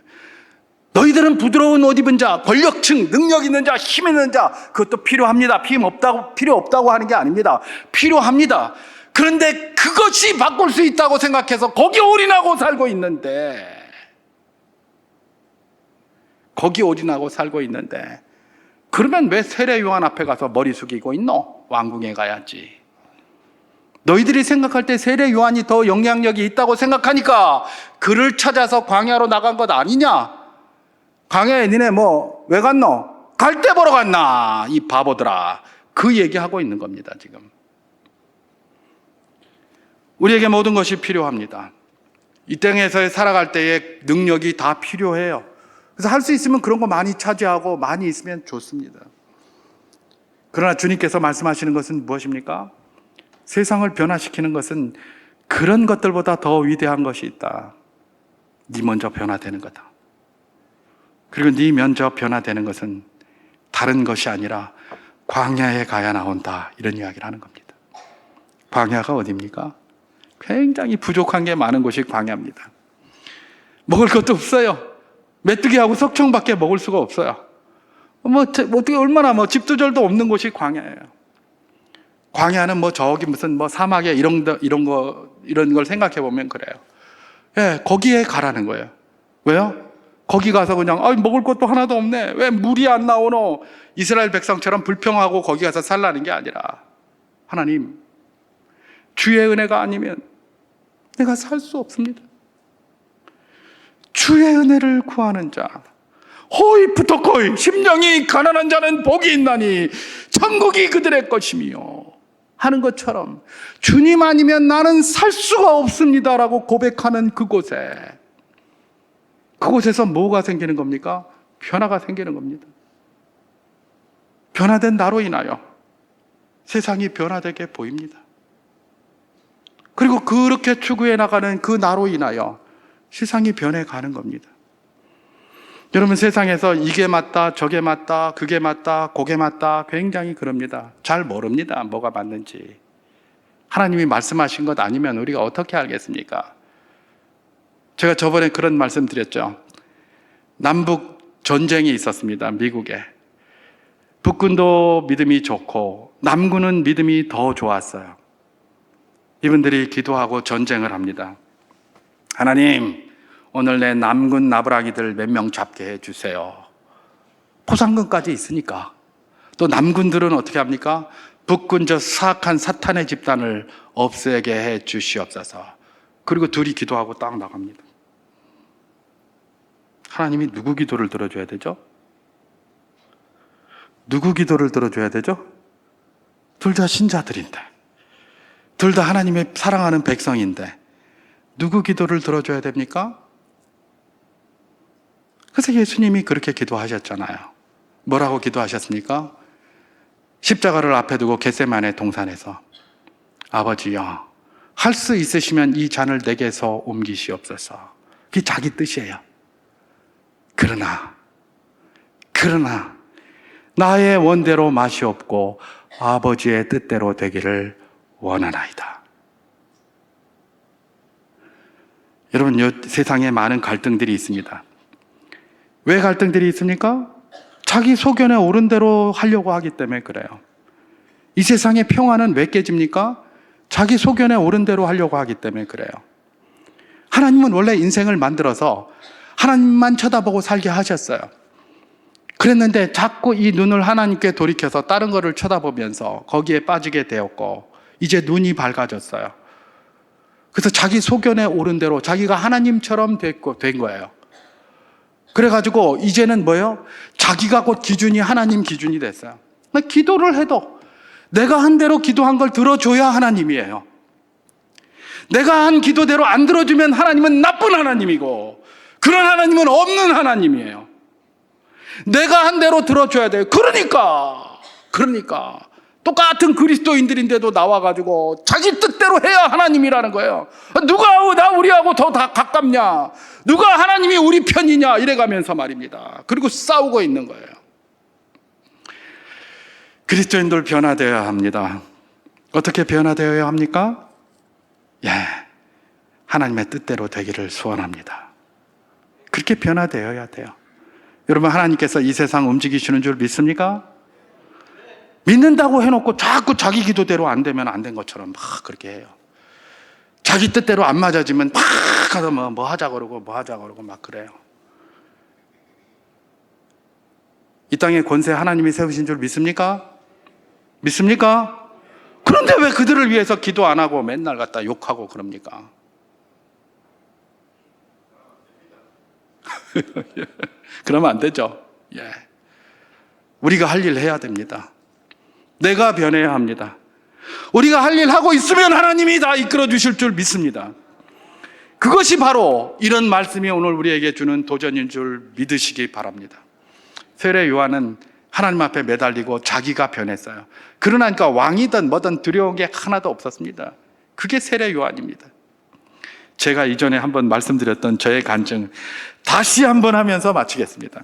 너희들은 부드러운 옷 입은 자, 권력층, 능력 있는 자, 힘 있는 자, 그것도 필요합니다. 필요 없다고 하는 게 아닙니다. 필요합니다. 그런데 그것이 바꿀 수 있다고 생각해서 거기 올인하고 살고 있는데, 그러면 왜 세례 요한 앞에 가서 머리 숙이고 있노? 왕궁에 가야지. 너희들이 생각할 때 세례 요한이 더 영향력이 있다고 생각하니까 그를 찾아서 광야로 나간 것 아니냐? 광야에 니네 왜 갔노? 갈대 보러 갔나? 이 바보들아. 그 얘기하고 있는 겁니다, 지금. 우리에게 모든 것이 필요합니다. 이 땅에서 살아갈 때의 능력이 다 필요해요. 그래서 할 수 있으면 그런 거 많이 차지하고 많이 있으면 좋습니다. 그러나 주님께서 말씀하시는 것은 무엇입니까? 세상을 변화시키는 것은 그런 것들보다 더 위대한 것이 있다. 네 먼저 변화되는 거다. 그리고 네 먼저 변화되는 것은 다른 것이 아니라 광야에 가야 나온다. 이런 이야기를 하는 겁니다. 광야가 어디입니까? 굉장히 부족한 게 많은 곳이 광야입니다. 먹을 것도 없어요. 메뚜기하고 석청밖에 먹을 수가 없어요. 어떻게 얼마나 집두절도 없는 곳이 광야예요. 광야는 저기 무슨 사막에 이런 걸 생각해 보면 그래요. 거기에 가라는 거예요. 왜요? 거기 가서 그냥 먹을 것도 하나도 없네. 왜 물이 안 나오노? 이스라엘 백성처럼 불평하고 거기 가서 살라는 게 아니라 하나님, 주의 은혜가 아니면 내가 살 수 없습니다. 주의 은혜를 구하는 자, 호이 부토코이, 심령이 가난한 자는 복이 있나니 천국이 그들의 것이며 하는 것처럼 주님 아니면 나는 살 수가 없습니다라고 고백하는 그곳에서 뭐가 생기는 겁니까? 변화가 생기는 겁니다. 변화된 나로 인하여 세상이 변화되게 보입니다. 그리고 그렇게 추구해 나가는 그 나로 인하여 세상이 변해가는 겁니다. 여러분, 세상에서 이게 맞다, 저게 맞다, 그게 맞다, 그게 맞다 굉장히 그럽니다. 잘 모릅니다, 뭐가 맞는지. 하나님이 말씀하신 것 아니면 우리가 어떻게 알겠습니까? 제가 저번에 그런 말씀 드렸죠. 남북 전쟁이 있었습니다, 미국에. 북군도 믿음이 좋고 남군은 믿음이 더 좋았어요. 이분들이 기도하고 전쟁을 합니다. 하나님, 오늘 내 남군 나부라기들 몇 명 잡게 해주세요. 포상금까지 있으니까. 또 남군들은 어떻게 합니까? 북군 저 사악한 사탄의 집단을 없애게 해 주시옵소서. 그리고 둘이 기도하고 딱 나갑니다. 하나님이 누구 기도를 들어줘야 되죠? 누구 기도를 들어줘야 되죠? 둘 다 신자들인데, 둘 다 하나님의 사랑하는 백성인데 누구 기도를 들어줘야 됩니까? 그래서 예수님이 그렇게 기도하셨잖아요. 뭐라고 기도하셨습니까? 십자가를 앞에 두고 겟세마네 동산에서 아버지여, 할 수 있으시면 이 잔을 내게서 옮기시옵소서. 그게 자기 뜻이에요. 그러나 나의 원대로 마시옵고 아버지의 뜻대로 되기를 원하나이다. 여러분, 이 세상에 많은 갈등들이 있습니다. 왜 갈등들이 있습니까? 자기 소견에 옳은 대로 하려고 하기 때문에 그래요. 이 세상의 평화는 왜 깨집니까? 자기 소견에 옳은 대로 하려고 하기 때문에 그래요. 하나님은 원래 인생을 만들어서 하나님만 쳐다보고 살게 하셨어요. 그랬는데 자꾸 이 눈을 하나님께 돌이켜서 다른 거를 쳐다보면서 거기에 빠지게 되었고, 이제 눈이 밝아졌어요. 그래서 자기 소견에 옳은 대로 자기가 하나님처럼 된 거예요. 그래가지고 이제는 뭐예요? 자기가 곧 기준이 하나님 기준이 됐어요. 기도를 해도 내가 한 대로 기도한 걸 들어줘야 하나님이에요. 내가 한 기도대로 안 들어주면 하나님은 나쁜 하나님이고, 그런 하나님은 없는 하나님이에요. 내가 한 대로 들어줘야 돼요. 그러니까 똑같은 그리스도인들인데도 나와가지고 자기 뜻대로 해야 하나님이라는 거예요. 누가 우리하고 더 가깝냐, 누가 하나님이 우리 편이냐 이래가면서 말입니다. 그리고 싸우고 있는 거예요. 그리스도인들 변화되어야 합니다. 어떻게 변화되어야 합니까? 하나님의 뜻대로 되기를 소원합니다. 그렇게 변화되어야 돼요. 여러분, 하나님께서 이 세상 움직이시는 줄 믿습니까? 믿는다고 해놓고 자꾸 자기 기도대로 안 되면 안 된 것처럼 막 그렇게 해요. 자기 뜻대로 안 맞아지면 막 가서 뭐 하자 그러고 막 그래요. 이 땅에 권세 하나님이 세우신 줄 믿습니까? 믿습니까? 그런데 왜 그들을 위해서 기도 안 하고 맨날 갖다 욕하고 그럽니까? 그러면 안 되죠. 우리가 할 일 해야 됩니다. 내가 변해야 합니다. 우리가 할 일 하고 있으면 하나님이 다 이끌어 주실 줄 믿습니다. 그것이 바로 이런 말씀이 오늘 우리에게 주는 도전인 줄 믿으시기 바랍니다. 세례 요한은 하나님 앞에 매달리고 자기가 변했어요. 그러니까 왕이든 뭐든 두려운 게 하나도 없었습니다. 그게 세례 요한입니다. 제가 이전에 한번 말씀드렸던 저의 간증 다시 한번 하면서 마치겠습니다.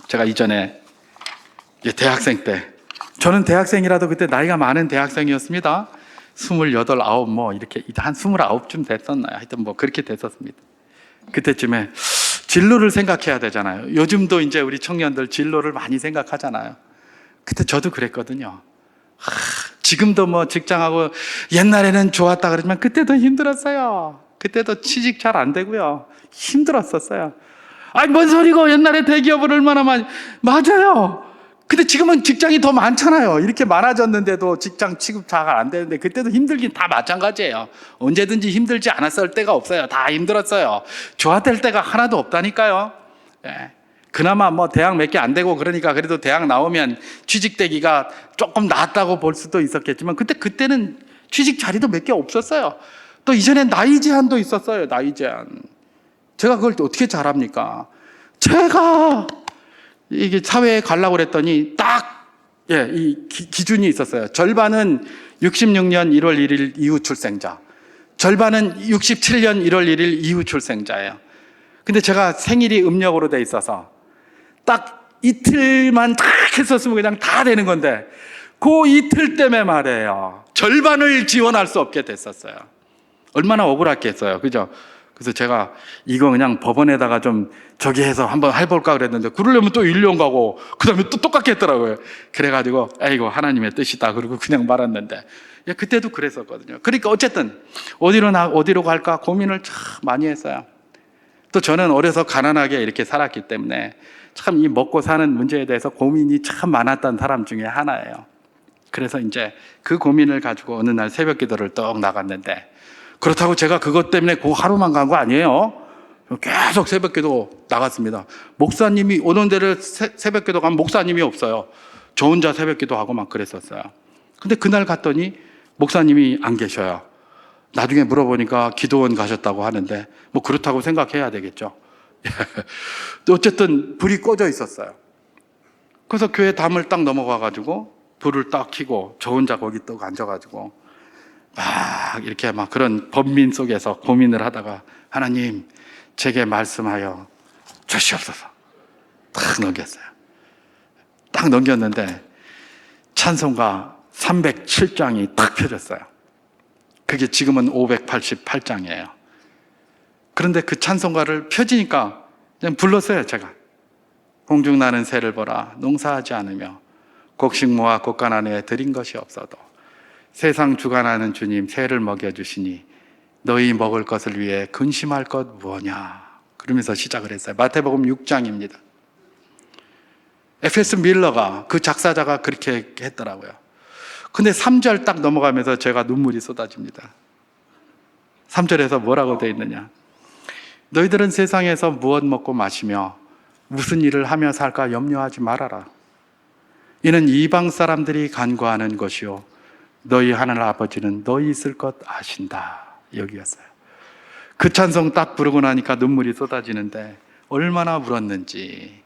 제가 이전에 대학생 때, 저는 대학생이라도 그때 나이가 많은 대학생이었습니다. 28, 9 뭐 이렇게 한 29쯤 됐었나요? 하여튼 뭐 그렇게 됐었습니다. 그때쯤에 진로를 생각해야 되잖아요. 요즘도 이제 우리 청년들 진로를 많이 생각하잖아요. 그때 저도 그랬거든요. 지금도 뭐 직장하고 옛날에는 좋았다 그러지만 그때도 힘들었어요. 그때도 취직 잘 안 되고요. 힘들었었어요. 뭔 소리고, 옛날에 대기업을 얼마나 많이. 맞아요. 근데 지금은 직장이 더 많잖아요. 이렇게 많아졌는데도 직장 취급 잘 안 되는데 그때도 힘들긴 다 마찬가지예요. 언제든지 힘들지 않았을 때가 없어요. 다 힘들었어요. 좋아될 때가 하나도 없다니까요. 예. 그나마 뭐 대학 몇 개 안 되고 그러니까 그래도 대학 나오면 취직되기가 조금 낫다고 볼 수도 있었겠지만 그때는 취직 자리도 몇 개 없었어요. 또 이전에 나이 제한도 있었어요. 나이 제한. 제가 그걸 어떻게 잘합니까? 제가 이게 사회에 가려고 그랬더니 딱, 예, 이 기준이 있었어요. 절반은 66년 1월 1일 이후 출생자, 절반은 67년 1월 1일 이후 출생자예요. 근데 제가 생일이 음력으로 돼 있어서 딱 이틀만 딱 했었으면 그냥 다 되는 건데 그 이틀 때문에 말이에요. 절반을 지원할 수 없게 됐었어요. 얼마나 억울했겠어요. 그죠? 그래서 제가 이거 그냥 법원에다가 좀 저기 해서 한번 해볼까 그랬는데 그러려면 또 1년 가고 그 다음에 또 똑같게 했더라고요. 그래가지고 아이고 하나님의 뜻이다 그러고 그냥 말았는데 예, 그때도 그랬었거든요. 그러니까 어쨌든 어디로 갈까 고민을 참 많이 했어요. 또 저는 어려서 가난하게 이렇게 살았기 때문에 참 이 먹고 사는 문제에 대해서 고민이 참 많았던 사람 중에 하나예요. 그래서 이제 그 고민을 가지고 어느 날 새벽 기도를 떡 나갔는데 그렇다고 제가 그것 때문에 그 하루만 간 거 아니에요. 계속 새벽 기도 나갔습니다. 목사님이 오는 데를 새벽 기도 가면 목사님이 없어요. 저 혼자 새벽 기도하고 막 그랬었어요. 근데 그날 갔더니 목사님이 안 계셔요. 나중에 물어보니까 기도원 가셨다고 하는데 뭐 그렇다고 생각해야 되겠죠. 어쨌든 불이 꺼져 있었어요. 그래서 교회 담을 딱 넘어가가지고 불을 딱 켜고 저 혼자 거기 또 앉아가지고 막 이렇게 막 그런 번민 속에서 고민을 하다가 하나님 제게 말씀하여 주시옵소서 딱 넘겼어요. 딱 넘겼는데 찬송가 307장이 딱 펴졌어요. 그게 지금은 588장이에요. 그런데 그 찬송가를 펴지니까 그냥 불렀어요. 제가 공중 나는 새를 보라 농사하지 않으며 곡식 모아 곡간 안에 들인 것이 없어도 세상 주관하는 주님 새를 먹여주시니 너희 먹을 것을 위해 근심할 것 무엇냐 그러면서 시작을 했어요. 마태복음 6장입니다. 에페스 밀러가 그 작사자가 그렇게 했더라고요. 근데 3절 딱 넘어가면서 제가 눈물이 쏟아집니다. 3절에서 뭐라고 되어 있느냐, 너희들은 세상에서 무엇 먹고 마시며 무슨 일을 하며 살까 염려하지 말아라. 이는 이방 사람들이 간구하는 것이요 너희 하늘 아버지는 너희 있을 것 아신다. 여기였어요. 그 찬송 딱 부르고 나니까 눈물이 쏟아지는데 얼마나 울었는지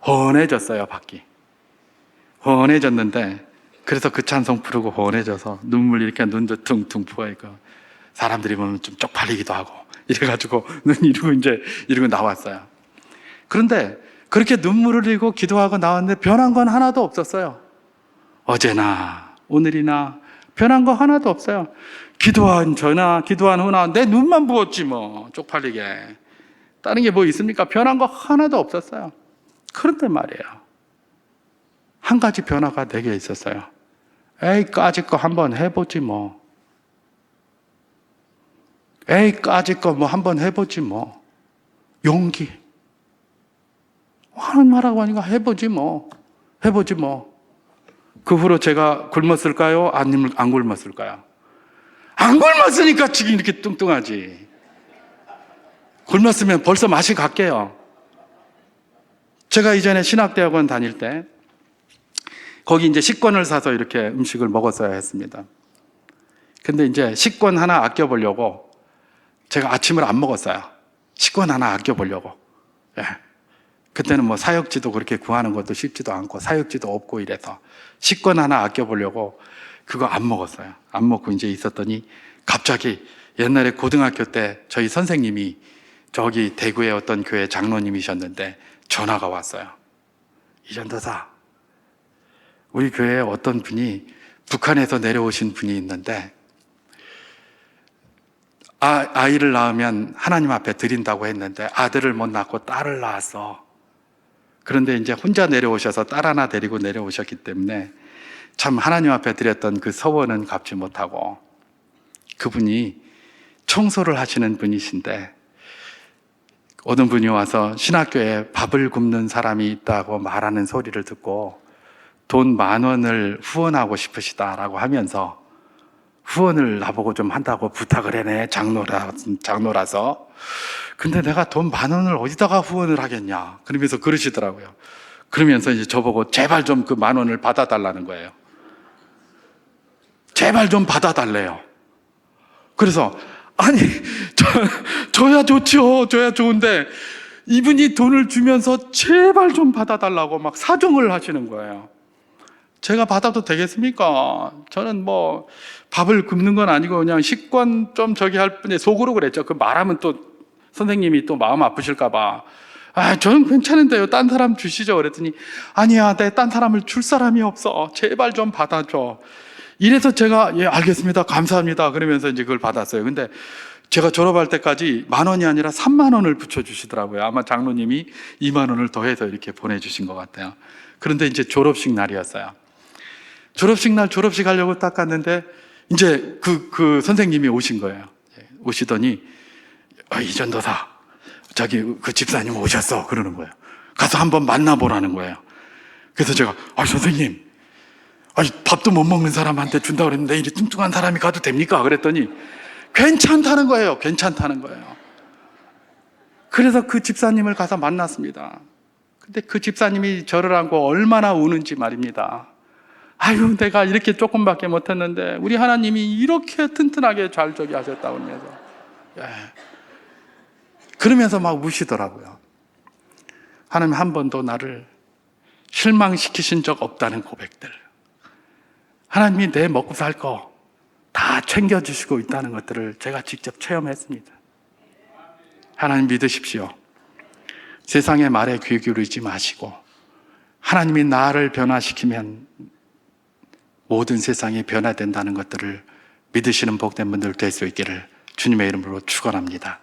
훤해졌어요. 밖이 훤해졌는데 그래서 그 찬송 부르고 훤해져서 눈물 이렇게 눈도 퉁퉁 부어있고 사람들이 보면 좀 쪽팔리기도 하고 이래가지고 눈 이러고 이제 이러고 나왔어요. 그런데 그렇게 눈물을 흘리고 기도하고 나왔는데 변한 건 하나도 없었어요. 어제나 오늘이나 변한 거 하나도 없어요. 기도한 전나 기도한 후나 내 눈만 부었지 뭐 쪽팔리게. 다른 게 뭐 있습니까? 변한 거 하나도 없었어요. 그런데 말이에요, 한 가지 변화가 내게 있었어요. 에이 까짓 거 한번 해보지 뭐. 에이 까짓 거 뭐 한번 해보지 뭐. 용기. 하는 말하고 하니까 해보지 뭐. 해보지 뭐. 그 후로 제가 굶었을까요? 아니면 안 굶었을까요? 안 굶었으니까 지금 이렇게 뚱뚱하지. 굶었으면 벌써 맛이 갔게요. 제가 이전에 신학대학원 다닐 때 거기 이제 식권을 사서 이렇게 음식을 먹었어야 했습니다. 근데 이제 식권 하나 아껴보려고 제가 아침을 안 먹었어요. 식권 하나 아껴보려고. 예. 그때는 뭐 사역지도 그렇게 구하는 것도 쉽지도 않고 사역지도 없고 이래서 식권 하나 아껴보려고 그거 안 먹었어요. 안 먹고 이제 있었더니 갑자기 옛날에 고등학교 때 저희 선생님이 저기 대구의 어떤 교회 장로님이셨는데 전화가 왔어요. 이전도사, 우리 교회에 어떤 분이 북한에서 내려오신 분이 있는데 아이를 낳으면 하나님 앞에 드린다고 했는데 아들을 못 낳고 딸을 낳았어. 그런데 이제 혼자 내려오셔서 딸 하나 데리고 내려오셨기 때문에 참 하나님 앞에 드렸던 그 서원은 갚지 못하고 그분이 청소를 하시는 분이신데 어떤 분이 와서 신학교에 밥을 굽는 사람이 있다고 말하는 소리를 듣고 돈 10,000원을 후원하고 싶으시다라고 하면서 후원을 나보고 좀 한다고 부탁을 해내, 장로라서. 근데 내가 돈 10,000원을 어디다가 후원을 하겠냐 그러면서 그러시더라고요. 그러면서 이제 저보고 제발 좀 그 10,000원을 받아달라는 거예요. 제발 좀 받아달래요. 그래서 아니 줘야 좋죠. 줘야 좋은데 이분이 돈을 주면서 제발 좀 받아달라고 막 사정을 하시는 거예요. 제가 받아도 되겠습니까? 저는 뭐 밥을 굶는 건 아니고 그냥 식권 좀 저기 할 뿐에 속으로 그랬죠. 그 말하면 또 선생님이 또 마음 아프실까 봐. 저는 괜찮은데요. 딴 사람 주시죠. 그랬더니 아니야, 내 딴 사람을 줄 사람이 없어. 제발 좀 받아줘. 이래서 제가 예, 알겠습니다. 감사합니다. 그러면서 이제 그걸 받았어요. 근데 제가 졸업할 때까지 10,000원이 아니라 30,000원을 붙여주시더라고요. 아마 장로님이 20,000원을 더해서 이렇게 보내주신 것 같아요. 그런데 이제 졸업식 날이었어요. 졸업식 날 졸업식 하려고 딱 갔는데 이제 그 선생님이 오신 거예요. 오시더니 이 전도사 저기 그 집사님 오셨어 그러는 거예요. 가서 한번 만나보라는 거예요. 그래서 제가 선생님 밥도 못 먹는 사람한테 준다고 그랬는데 이리 뚱뚱한 사람이 가도 됩니까? 그랬더니 괜찮다는 거예요. 괜찮다는 거예요. 그래서 그 집사님을 가서 만났습니다. 근데 그 집사님이 저를 안고 얼마나 우는지 말입니다. 내가 이렇게 조금밖에 못했는데 우리 하나님이 이렇게 튼튼하게 잘 저기 하셨다고 그러면서 그러면서 막 우시더라고요. 하나님 한 번도 나를 실망시키신 적 없다는 고백들, 하나님이 내 먹고 살 거 다 챙겨주시고 있다는 것들을 제가 직접 체험했습니다. 하나님 믿으십시오. 세상의 말에 귀 기울이지 마시고 하나님이 나를 변화시키면 모든 세상이 변화된다는 것들을 믿으시는 복된 분들 될 수 있기를 주님의 이름으로 축원합니다.